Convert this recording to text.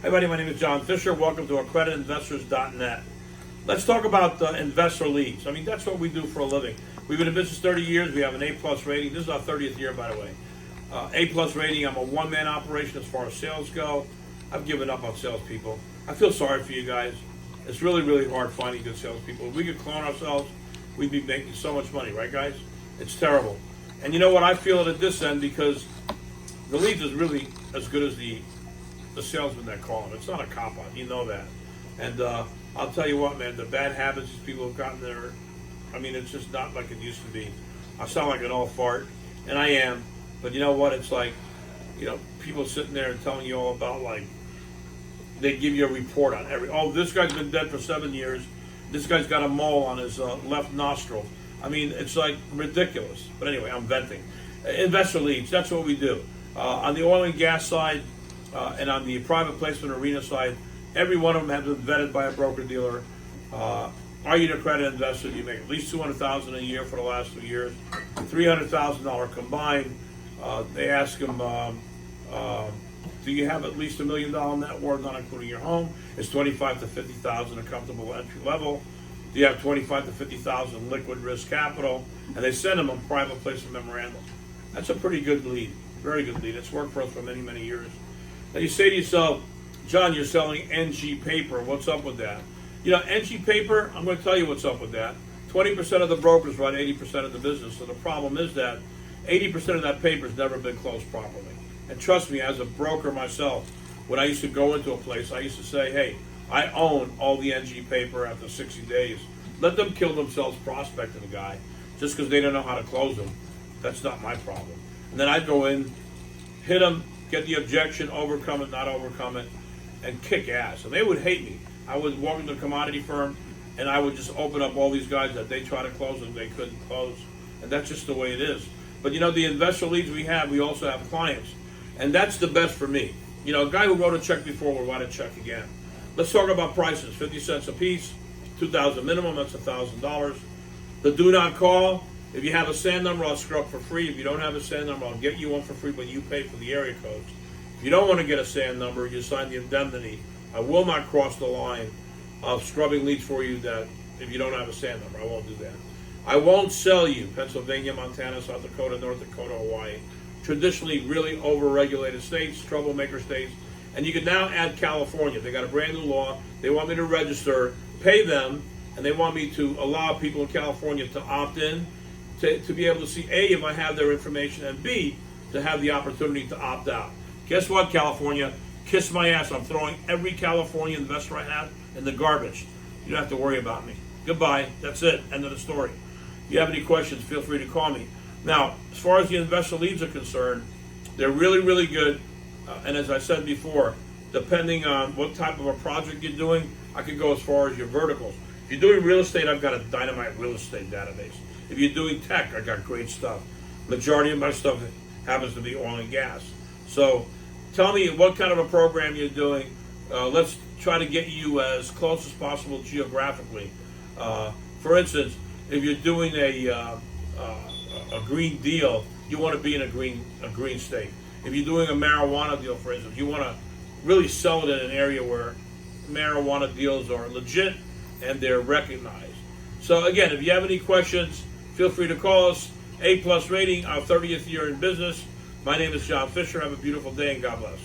Hey buddy, my name is John Fisher. Welcome to accreditedinvestors.net. Let's talk about investor leads. I mean, that's what we do for a living. We've been in business 30 years. We have an A+ rating. This is our 30th year, by the way. A+ rating. I'm a one-man operation as far as sales go. I've given up on salespeople. I feel sorry for you guys. It's really, really hard finding good salespeople. If we could clone ourselves, we'd be making so much money, right, guys? It's terrible. And you know what? I feel it at this end because the leads is really as good as the salesman that call them. It's not a capa. You know that. And I'll tell you what, man, the bad habits these people have gotten there, I mean, it's just not like it used to be. I sound like an old fart, and I am. But you know what? It's like, people sitting there and telling you all about, like, they give you a report on this guy's been dead for 7 years. This guy's got a mole on his left nostril. I mean, it's like ridiculous. But anyway, I'm venting. Investor leads, that's what we do. On the oil and gas side and on the private placement arena side, every one of them has been vetted by a broker-dealer. Are you an accredited investor? You make at least $200,000 a year for the last 2 years, $300,000 combined. They ask them, do you have at least $1 million net worth, not including your home? Is $25,000 to $50,000 a comfortable entry level? Do you have $25,000 to $50,000 liquid risk capital? And they send them a private placement memorandum. That's a pretty good lead, very good lead. It's worked for us for many, many years. Now you say to yourself, John, you're selling NG paper. What's up with that? NG paper, I'm going to tell you what's up with that. 20% of the brokers run 80% of the business. So the problem is that 80% of that paper has never been closed properly. And trust me, as a broker myself, when I used to go into a place, I used to say, hey, I own all the NG paper after 60 days. Let them kill themselves prospecting the guy just because they don't know how to close them. That's not my problem. And then I'd go in, hit them, get the objection, overcome it, not overcome it, and kick ass. And they would hate me. I would walk into a commodity firm, and I would just open up all these guys that they try to close and they couldn't close. And that's just the way it is. But the investor leads we also have clients. And that's the best for me. A guy who wrote a check before will write a check again. Let's talk about prices. 50 cents a piece, $2,000 minimum, that's $1,000. The do not call. If you have a SAN number, I'll scrub for free. If you don't have a SAN number, I'll get you one for free, but you pay for the area codes. If you don't want to get a SAN number, you sign the indemnity. I will not cross the line of scrubbing leads for you that if you don't have a SAN number. I won't do that. I won't sell you Pennsylvania, Montana, South Dakota, North Dakota, Hawaii. Traditionally really over-regulated states, troublemaker states. And you can now add California. They got a brand new law. They want me to register, pay them, and they want me to allow people in California to opt in to be able to see, A, if I have their information, and B, to have the opportunity to opt out. Guess what, California? Kiss my ass. I'm throwing every California investor I have in the garbage. You don't have to worry about me. Goodbye. That's it. End of the story. If you have any questions, feel free to call me. Now, as far as the investor leads are concerned, they're really, really good. And as I said before, depending on what type of a project you're doing, I could go as far as your verticals. If you're doing real estate, I've got a dynamite real estate database. If you're doing tech, I got great stuff. Majority of my stuff happens to be oil and gas. So tell me what kind of a program you're doing. Let's try to get you as close as possible geographically. For instance, if you're doing a green deal, you want to be in a green state. If you're doing a marijuana deal, for instance, you want to really sell it in an area where marijuana deals are legit and they're recognized. So again, if you have any questions, feel free to call us. A+ rating, our 30th year in business. My name is John Fisher. Have a beautiful day and God bless.